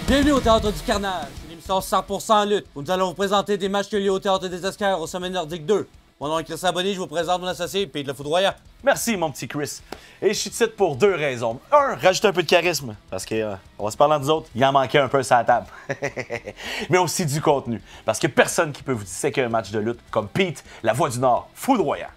Bienvenue au Théâtre du Carnage, une émission 100% lutte, où nous allons vous présenter des matchs qui ont lieu au Théâtre des Esquerres au Sommet Nordique 2. Mon nom est Chris Abonné, je vous présente mon associé, Pete le Foudroyant. Merci, mon petit Chris. Et je suis ici pour deux raisons. Un, rajouter un peu de charisme, parce que, on va se parler entre nous autres, il en manquait un peu sur la table. Mais aussi du contenu, parce que personne qui peut vous disséquer un match de lutte comme Pete, la Voix du Nord, Foudroyant.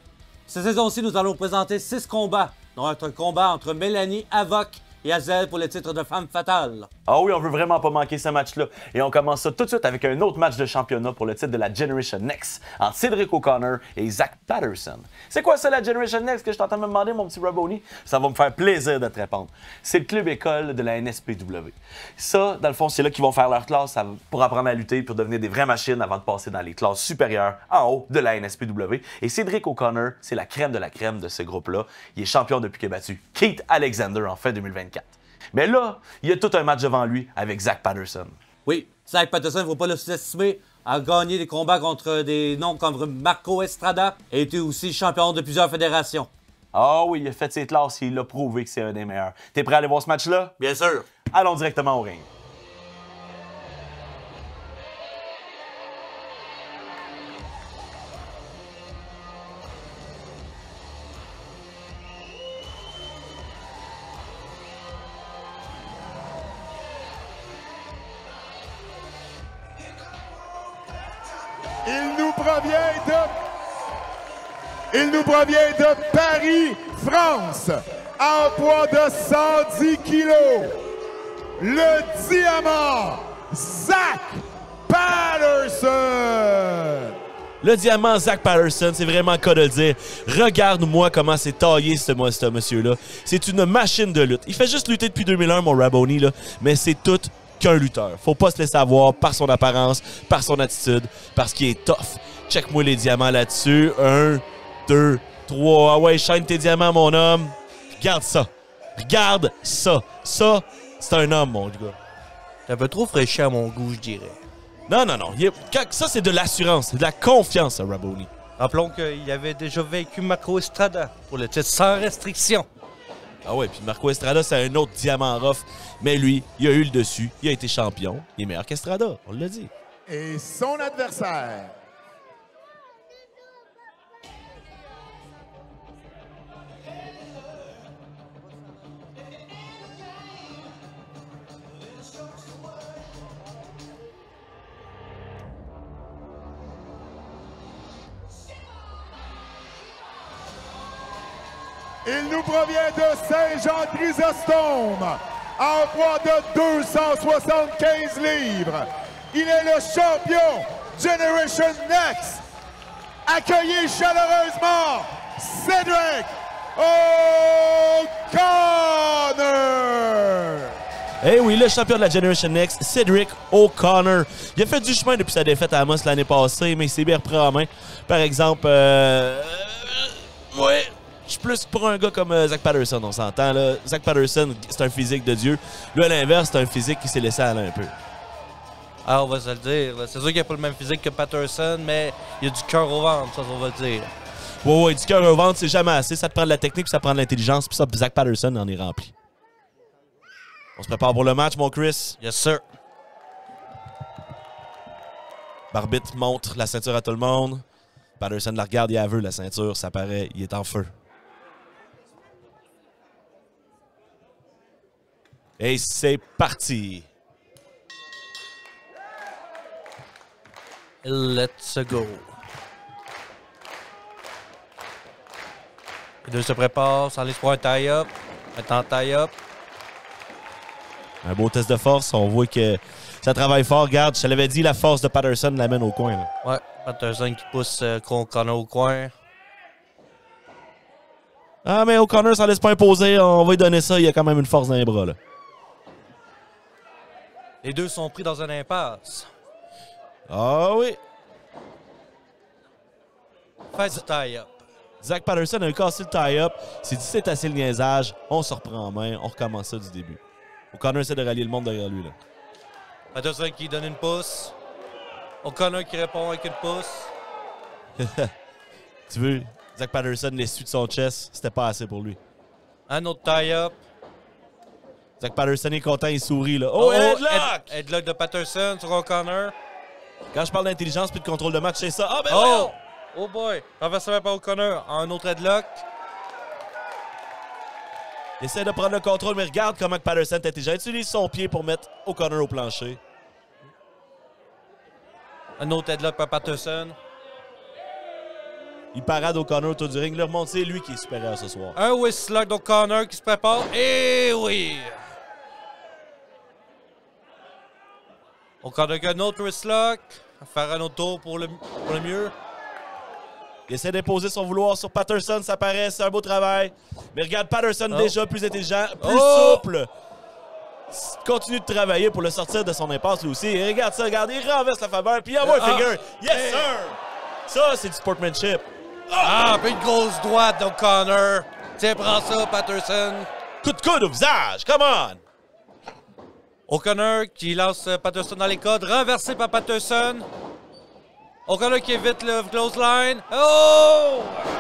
Cette saison-ci, nous allons vous présenter 6 combats, dont un combat entre Mélanie Havoc et Azel pour le titre de Femme Fatale. Ah oui, on veut vraiment pas manquer ce match-là. Et on commence ça tout de suite avec un autre match de championnat pour le titre de la Generation Next entre Cedric O'Connor et Zach Patterson. C'est quoi ça, la Generation Next, que je t'entends me demander, mon petit Raboni? Ça va me faire plaisir de te répondre. C'est le club école de la NSPW. Ça, dans le fond, c'est là qu'ils vont faire leur classe pour apprendre à lutter, pour devenir des vraies machines avant de passer dans les classes supérieures en haut de la NSPW. Et Cedric O'Connor, c'est la crème de ce groupe-là. Il est champion depuis qu'il a battu Keith Alexander en fin 2024. Mais là, il y a tout un match devant lui avec Zach Patterson. Oui, Zach Patterson, il ne faut pas le sous-estimer, a gagné des combats contre des noms comme Marco Estrada et était aussi champion de plusieurs fédérations. Ah oui, il a fait ses classes et il a prouvé que c'est un des meilleurs. T'es prêt à aller voir ce match-là? Bien sûr. Allons directement au ring. Il nous provient de Paris, France, en poids de 110 kilos, le diamant Zach Patterson. Le diamant Zach Patterson, c'est vraiment le cas de le dire. Regarde-moi comment c'est taillé ce monsieur-là. C'est une machine de lutte. Il fait juste lutter depuis 2001, mon Raboni, là, mais c'est tout qu'un lutteur. Faut pas se laisser avoir par son apparence, par son attitude, parce qu'il est tough. Check-moi les diamants là-dessus. 1, 2, 3. Ah ouais, shine tes diamants, mon homme. Regarde ça. Regarde ça. Ça, c'est un homme, mon gars. C'est un peu trop fraîchi à mon goût, je dirais. Non. Ça, c'est de l'assurance, c'est de la confiance, Raboni. Rappelons qu'il avait déjà vaincu Marco Estrada pour le titre sans restriction. Ah ouais, puis Marco Estrada, c'est un autre diamant rough. Mais lui, il a eu le dessus, il a été champion. Il est meilleur qu'Estrada, on l'a dit. Et son adversaire. Il nous provient de Saint-Jean-Chrysostome, en poids de 275 livres. Il est le champion Generation Next. Accueillez chaleureusement Cedric O'Connor. Eh oui, le champion de la Generation Next, Cedric O'Connor. Il a fait du chemin depuis sa défaite à Amos l'année passée, mais il s'est bien repris en main. Par exemple, ouais, je suis plus pour un gars comme Zach Patterson, on s'entend, là. Zach Patterson, c'est un physique de Dieu. Lui, à l'inverse, c'est un physique qui s'est laissé aller un peu. Ah, on va se le dire. C'est sûr qu'il n'a pas le même physique que Patterson, mais il a du cœur au ventre, ça, on va le dire. Ouais, du cœur au ventre, c'est jamais assez. Ça te prend de la technique, puis ça prend de l'intelligence, puis ça, Zach Patterson en est rempli. On se prépare pour le match, mon Chris? Yes, sir. Barbitre montre la ceinture à tout le monde. Patterson la regarde, il a veut la ceinture, ça paraît, il est en feu. Et c'est parti! Let's go. Les deux se préparent, sans l'espoir un tie-up. Maintenant tie-up. Un beau test de force, on voit que ça travaille fort. Regarde, je te l'avais dit, la force de Patterson l'amène au coin. Là. Ouais, Patterson qui pousse O'Connor au coin. Ah, mais O'Connor, ça laisse pas imposer. On va lui donner ça. Il y a quand même une force dans les bras. Là. Les deux sont pris dans une impasse. Ah oui. Fais du tie-up. Zach Patterson a cassé le tie-up. C'est dit c'est assez le niaisage. On se reprend en main. On recommence ça du début. O'Connor essaie de rallier le monde derrière lui. Là. Patterson qui donne une pouce. O'Connor qui répond avec une pouce. Tu veux, Zach Patterson l'essuie de son chest. C'était pas assez pour lui. Un autre tie-up. Zach Patterson est content, il sourit, là. Oh, headlock! Headlock de Patterson sur O'Connor. Quand je parle d'intelligence puis de contrôle de match, c'est ça. Ah, ben Oh! voyons! Oh boy! Renversement par O'Connor. Un autre headlock. Il essaie de prendre le contrôle, mais regarde comment Patterson est intelligent. Il utilise son pied pour mettre O'Connor au plancher. Un autre headlock par Patterson. Il parade O'Connor autour du ring. Le remonte, c'est lui qui est supérieur ce soir. Un wristlock d'O'Connor qui se prépare. Et oui! O'Connor avec un autre wristlock. Faire un autre tour pour le mieux. Il essaie d'imposer son vouloir sur Patterson, ça paraît, c'est un beau travail. Mais regarde Patterson déjà plus intelligent, plus souple. Continue de travailler pour le sortir de son impasse lui aussi. Et regarde ça, regarde, il renverse la faveur, puis il envoie un figure. Yes, sir! Ça, c'est du sportsmanship. Puis une grosse droite d'O'Connor. Tiens, prends ça, Patterson. Coup de coude au visage, come on! O'Connor qui lance Patterson dans les codes, renversé par Patterson. O'Connor qui évite le close line. Oh!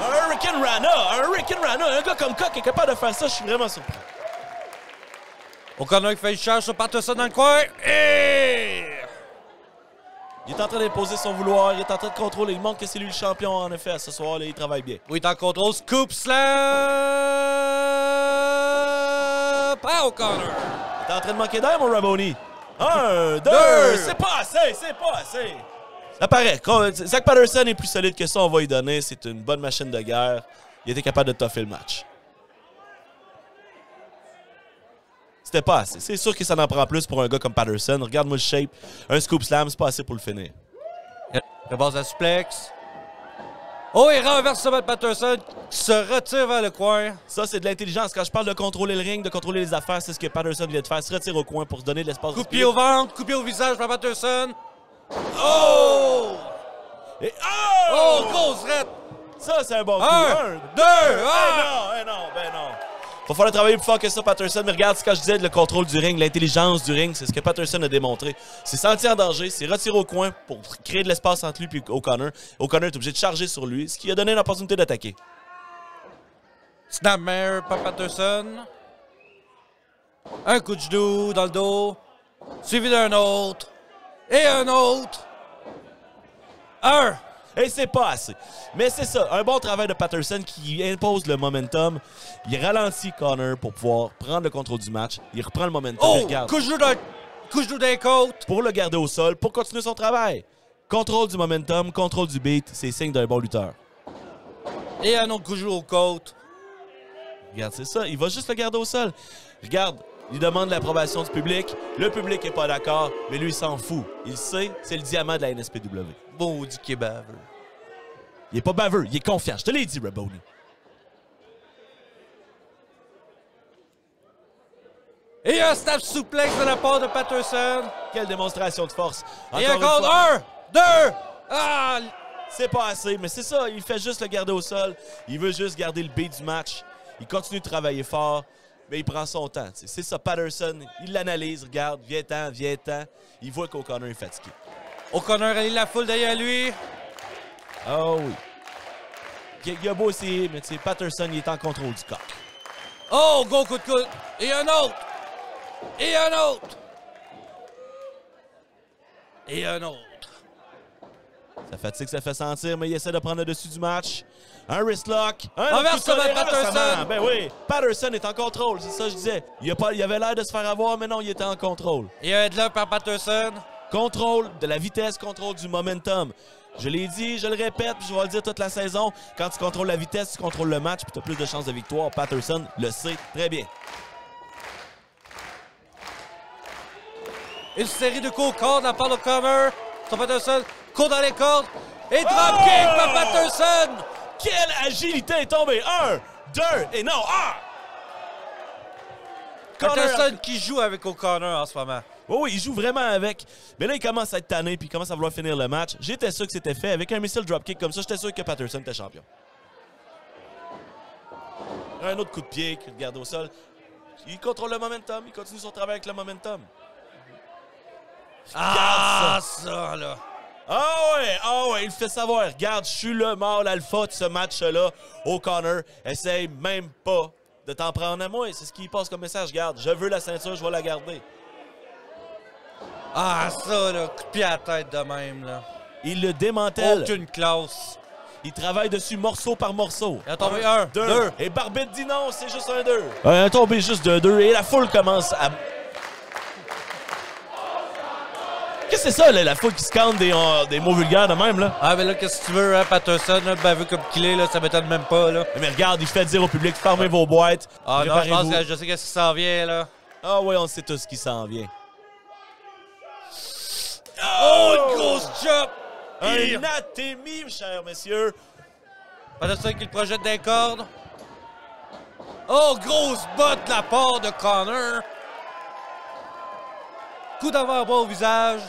Un Hurricane Rana, un gars comme Coq est capable de faire ça, je suis vraiment surpris. O'Connor qui fait une charge sur Patterson dans le coin. Et... Il est en train d'imposer son vouloir, il est en train de contrôler, il montre que c'est lui le champion en effet ce soir, là, il travaille bien. Oui, il est en contrôle. Scoop slam! Ah, O'Connor! T'es en train de manquer d'air, mon Raboni. 1, 2, c'est pas assez, c'est pas assez. Ça paraît. Zach Patterson est plus solide que ça, on va lui donner. C'est une bonne machine de guerre. Il était capable de toffer le match. C'était pas assez. C'est sûr que ça en prend plus pour un gars comme Patterson. Regarde-moi le shape. Un scoop slam, c'est pas assez pour le finir. Il base la suplex. Oh, il renverse sur Patterson qui se retire vers le coin. Ça, c'est de l'intelligence. Quand je parle de contrôler le ring, de contrôler les affaires, c'est ce que Patterson vient de faire. Se retire au coin pour se donner de l'espace. Coup de pied au ventre, coup de pied au visage par Patterson. Oh! Et Oh, grosse rette! Ça, c'est un bon coup. 1, 2, Ben non. Va falloir travailler plus fort que ça, Patterson. Mais regarde ce que je disais, le contrôle du ring, l'intelligence du ring, c'est ce que Patterson a démontré. C'est senti en danger, c'est retiré au coin pour créer de l'espace entre lui et O'Connor. O'Connor est obligé de charger sur lui, ce qui a donné une opportunité d'attaquer. Snapmare par Patterson. Un coup de genou dans le dos. Suivi d'un autre. Et un autre. Et c'est pas assez. Mais c'est ça, un bon travail de Patterson qui impose le momentum. Il ralentit Connor pour pouvoir prendre le contrôle du match. Il reprend le momentum. Oh! Regarde. Coup de genou dans les côtes. Pour le garder au sol, pour continuer son travail. Contrôle du momentum, contrôle du beat, c'est signe d'un bon lutteur. Et un autre coup de genou aux côtes. Regarde, c'est ça. Il va juste le garder au sol. Regarde, il demande l'approbation du public. Le public n'est pas d'accord, mais lui, il s'en fout. Il sait, c'est le diamant de la NSPW. Maudit qui est baveux. Il est pas baveux, il est confiant. Je te l'ai dit, Raboni. Et un snap suplex de la part de Patterson. Quelle démonstration de force. Et un Encore une compte. fois. 1, 2. Ah! C'est pas assez, mais c'est ça. Il fait juste le garder au sol. Il veut juste garder le beat du match. Il continue de travailler fort, mais il prend son temps. T'sais. C'est ça, Patterson. Il l'analyse, regarde, viens-t'en. Il voit qu'O'Connor est fatigué. O'Connor allie la foule derrière lui. Oh oui. Il a beau essayer, mais Patterson, il est en contrôle du coq. Oh, gros coup de coude. Et un autre. Et un autre. Et un autre. Ça fatigue, ça fait sentir, mais il essaie de prendre le dessus du match. Un wristlock. Renversement de Patterson. Ben oui, Patterson est en contrôle, c'est ça que je disais. Il avait l'air de se faire avoir, mais non, il était en contrôle. Et un headlock par Patterson. Contrôle de la vitesse, contrôle du momentum. Je l'ai dit, je le répète, puis je vais le dire toute la saison. Quand tu contrôles la vitesse, tu contrôles le match, puis tu as plus de chances de victoire. Patterson le sait très bien. Une série de coups au corps de la part d'O'Connor. Sur Patterson. Coup dans les cordes. Et dropkick par Patterson. Quelle agilité est tombée! 1, 2, et non, 1! Patterson qui joue avec O'Connor en ce moment. Oui, il joue vraiment avec. Mais là, il commence à être tanné puis il commence à vouloir finir le match. J'étais sûr que c'était fait. Avec un missile dropkick comme ça, j'étais sûr que Patterson était champion. Un autre coup de pied, qui le garde au sol. Il contrôle le momentum. Il continue son travail avec le momentum. Ah, ça, là. Ah ouais, il fait savoir. Regarde, je suis le mâle alpha de ce match-là. O'Connor essaye même pas de t'en prendre à moi. C'est ce qu'il passe comme message. Garde, je veux la ceinture, je vais la garder. Ah, ça, là, coup de pied à la tête de même, là. Il le démantèle. Aucune classe. Il travaille dessus morceau par morceau. Il a tombé un, deux. Et Barbette dit non, c'est juste un 2. Il a tombé juste de 2 et la foule commence à... Qu'est-ce que c'est ça, là, la foule qui scande des mots vulgaires de même, là? Ah, mais là, qu'est-ce que tu veux, hein, Patterson, là, baveux comme qu'il est, là, ça m'étonne même pas, là. Mais regarde, il fait dire au public, fermez vos boîtes. Ah non, je pense préparez-vous. que je sais qu'est-ce qui s'en vient, là. Ah oui, on sait tous ce qui s'en vient. Oh, une grosse chop! Un atémie, cher monsieur. Patterson qui le projette des cordes. Oh, grosse botte de la part de Connor. Coup d'avant-bras au visage.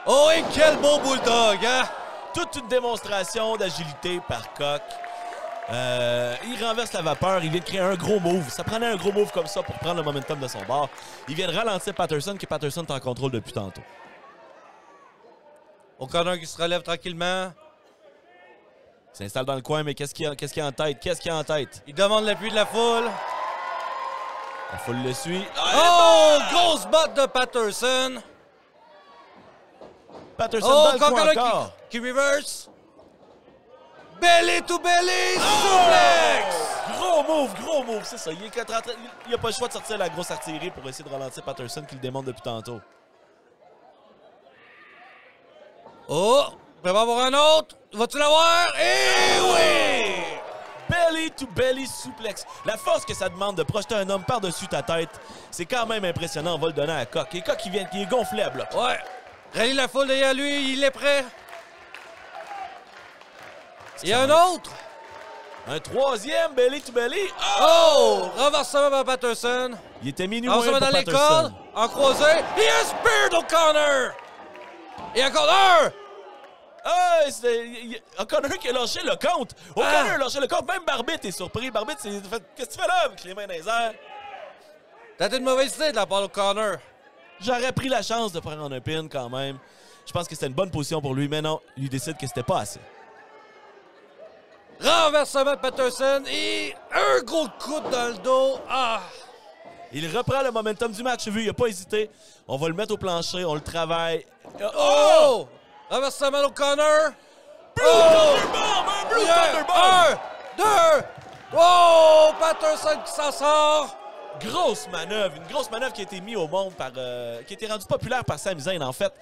Oh, et quel beau bulldog, hein? Toute une démonstration d'agilité par Coq. Il renverse la vapeur, il vient de créer un gros move. Ça prenait un gros move comme ça pour prendre le momentum de son bord. Il vient de ralentir Patterson, que Patterson est en contrôle depuis tantôt. O'Connor qui se relève tranquillement. Il s'installe dans le coin, mais qu'est-ce qu'il y a en tête? Qu'est-ce qu'il y a en tête? Il demande l'appui de la foule. La foule le suit. Oh, grosse botte de Patterson. Patterson Oh, dans le coin Connor encore. qui reverse. Belly to belly, suplex! Gros move, c'est ça. Il a pas le choix de sortir la grosse artillerie pour essayer de ralentir Patterson qui le démonte depuis tantôt. Oh, prépare pour un autre. Vas-tu l'avoir? Eh oui! Belly to belly suplex. La force que ça demande de projeter un homme par-dessus ta tête, c'est quand même impressionnant. On va le donner à Coq. Et Coq, il est gonflé à bloc. Ouais. Rallie la foule derrière lui, il est prêt. Il y a un autre. Un troisième belly to belly. Oh! Renversement par Patterson. Il était minuit On moins se pour met dans les Patterson. cordes. En croisé. Il y a un spear d'O'Connor. Et encore un. Ah, c'est O'Connor qui a lâché le compte. O'Connor a lâché le compte. Même Barbette est surpris. Barbette s'est fait... Qu'est-ce que tu fais là avec les mains dans les airs? T'as été une mauvaise idée de la part d'O'Connor. J'aurais pris la chance de prendre un pin quand même. Je pense que c'était une bonne position pour lui, mais non, il décide que c'était pas assez. Renversement de Patterson et un gros coup dans le dos. Ah! Il reprend le momentum du match. Vu, il n'a pas hésité. On va le mettre au plancher, on le travaille. Oh! Renversement d'O'Connor. Blue Thunderbomb! Un Blue Thunderbomb! Un, deux. Oh! Patterson qui s'en sort. Grosse manœuvre, une grosse manœuvre qui a été mise au monde par... qui a été rendue populaire par Sami Zayn, en fait.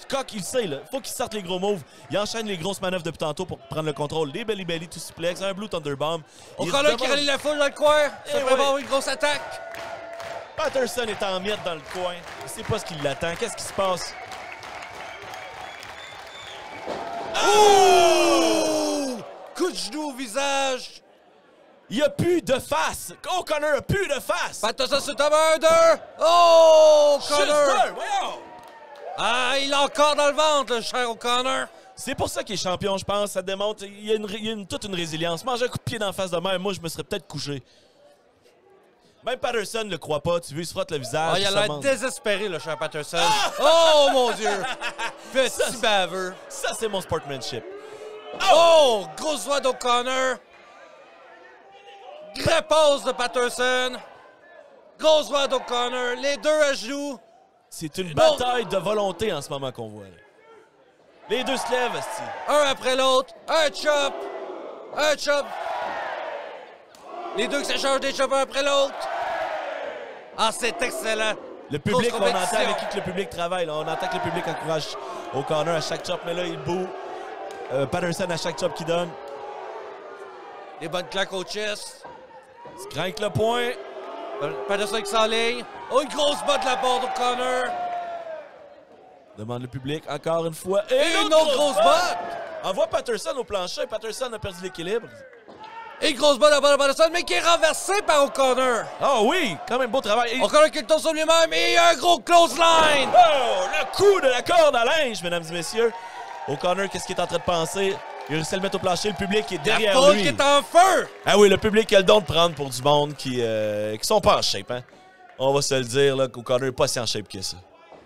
Coq, il sait, là. Faut qu'il sorte les gros moves. Il enchaîne les grosses manœuvres depuis tantôt pour prendre le contrôle. Des belly to suplex, un Blue Thunderbomb. O'Connor qui rallie la foule dans le coin. Ça Eh prépare ouais. une grosse attaque. Patterson est en miettes dans le coin. Il sait pas ce qui l'attend. Qu'est-ce qui se passe? Oh! Coup de genou au visage. Il n'y a plus de face. O'Connor a plus de face. Patterson se tombe un, deux. Oh! Juste O'Connor. deux, voyons. Ah, il a encore dans le ventre, le cher O'Connor. C'est pour ça qu'il est champion, je pense. Ça démontre il y a toute une résilience. Manger un coup de pied d'en face de même, moi, je me serais peut-être couché. Même Patterson ne le croit pas. Tu veux, il se frotte le visage. Ah, il a se l'air demande. désespéré, le cher Patterson. Oh, mon Dieu. Petit baveux. Ça, c'est mon sportsmanship. Oh! Grosse voix d'O'Connor. Réponse de Patterson. Grosse voix d'O'Connor. Les deux à genoux. C'est une bataille de volonté en ce moment qu'on voit. Là. Les deux se lèvent, esti. Un après l'autre. Un chop. Un chop. Les deux qui s'échangent des chops un après l'autre. Ah, c'est excellent. Le public, Grosse on entend compétition. avec qui que le public travaille. Là. On entend que le public encourage O'Connor à chaque chop, mais là, il boue. Patterson à chaque chop qu'il donne. Des bonnes claques au chest. Il se craque le point. Patterson qui s'enligne. Oh, une grosse botte de la part d'O'Connor. Demande le public encore une fois. Et une autre grosse botte. Envoie Patterson au plancher. Patterson a perdu l'équilibre. Et une grosse botte de la part de Patterson, mais qui est renversée par O'Connor. Ah oui, quand même beau travail. Et... O'Connor qui le tourne sur lui-même et il y a un gros close line. Oh, le coup de la corde à linge, mesdames et messieurs. O'Connor, qu'est-ce qu'il est en train de penser? Il a réussi à le mettre au plancher. Le public est derrière La foule lui. qui est en feu. Ah oui, le public a le don de prendre pour du monde qui sont pas en shape, hein. On va se le dire, là, qu'O'Connor n'est pas si en shape que ça.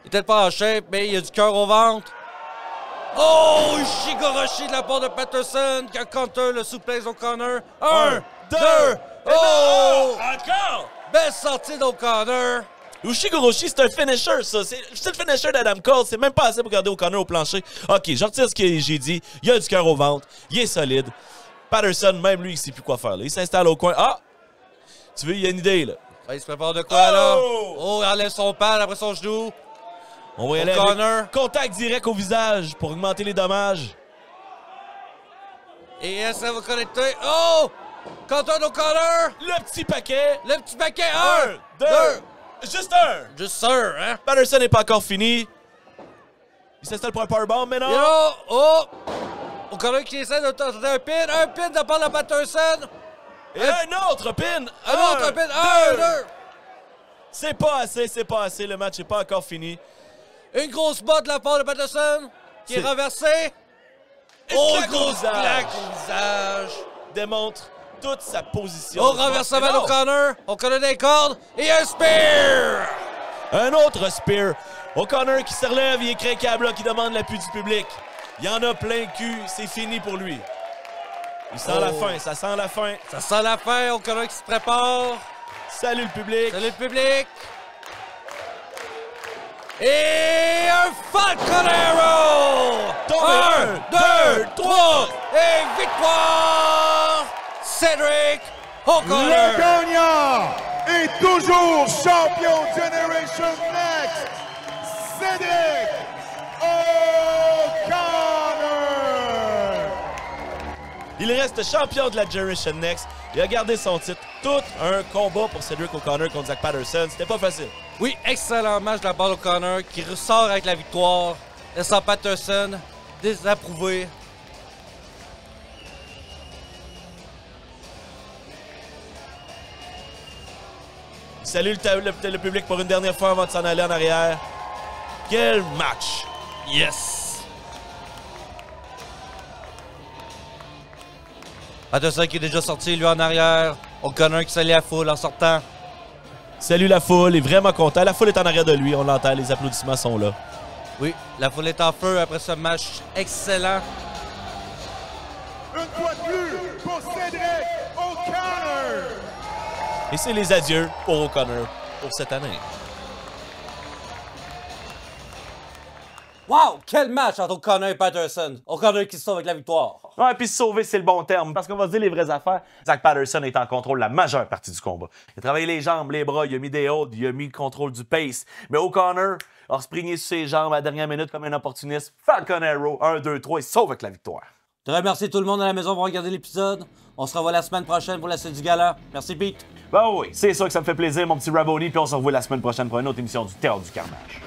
Il est peut-être pas en shape, mais il a du cœur au ventre. Oh, Shigoroshi de la part de Patterson qui a counter le suplex d'O'Connor. Un, 2. Oh! Encore! Belle sortie d'O'Connor. Ushigoroshi, c'est un finisher, ça. C'est le finisher d'Adam Cole. C'est même pas assez pour garder O'Connor au plancher. OK, je retire ce que j'ai dit. Il a du cœur au ventre. Il est solide. Patterson, même lui, il sait plus quoi faire. Là. Il s'installe au coin. Ah! Tu veux, il y a une idée, là. Il se prépare de quoi, là? Oh! Oh, il enlève son pad après son genou. On va y aller O'Connor. avec contact direct au visage pour augmenter les dommages. Et ça va connecter. Oh! Contour d'O'Connor. Le petit paquet. Le petit paquet. 1, 2, juste un. Juste sûr, hein? Patterson n'est pas encore fini. Il s'installe pour un powerbomb, mais non. Yo! Oh! O'Connor qui essaie de tenter un pin. Un pin de part de Patterson. Et un autre pin. Un autre pin. 1, 2. C'est pas assez, c'est pas assez. Le match n'est pas encore fini. Une grosse botte de la part de Patterson qui est C'est- renversée. Une Oh, claque au grosse visage. claque au visage. Démontre toute sa position. Au renversement Mais non. d'O'Connor. O'Connor des cordes. Et un spear. Un autre spear. O'Connor qui se relève, il est craquable, là, qui demande l'appui du public. Il y en a plein le cul, c'est fini pour lui. Il sent la fin, ça sent la fin. Ça sent la fin. O'Connor qui se prépare. Salut le public. Salut le public. Et un Falcon Arrow! Tombé. 1, 2, 3 et victoire! Cédric Le O'Connor! gagnant est toujours champion Generation Next, Cédric O'Connor. Il reste champion de la Generation Next. Il a gardé son titre. Tout un combat pour Cedric O'Connor contre Zach Patterson. C'était pas facile. Oui, excellent match de la part d'O'Connor qui ressort avec la victoire. Laissant Patterson désapprouvé. Il salue le public pour une dernière fois avant de s'en aller en arrière. Quel match! Yes! Patterson qui est déjà sorti, lui en arrière. O'Connor qui salue la foule en sortant. Salut la foule, il est vraiment content. La foule est en arrière de lui, on l'entend, les applaudissements sont là. Oui, la foule est en feu après ce match excellent. Une fois de plus pour Cédric O'Connor. Et c'est les adieux pour O'Connor pour cette année. Wow! Quel match entre O'Connor et Patterson. O'Connor qui se sauve avec la victoire. Ouais, puis sauver, c'est le bon terme. Parce qu'on va se dire les vraies affaires. Zach Patterson est en contrôle la majeure partie du combat. Il a travaillé les jambes, les bras, il a mis des holds, il a mis le contrôle du pace. Mais O'Connor a sprigné sur ses jambes à la dernière minute comme un opportuniste. Falcon Arrow, 1, 2, 3, il sauve avec la victoire. Je remercie tout le monde à la maison pour regarder l'épisode. On se revoit la semaine prochaine pour la suite du gala. Merci, Pete. Ben oui, c'est sûr que ça me fait plaisir, mon petit Raboni. Puis on se revoit la semaine prochaine pour une autre émission du Théâtre du Carnage.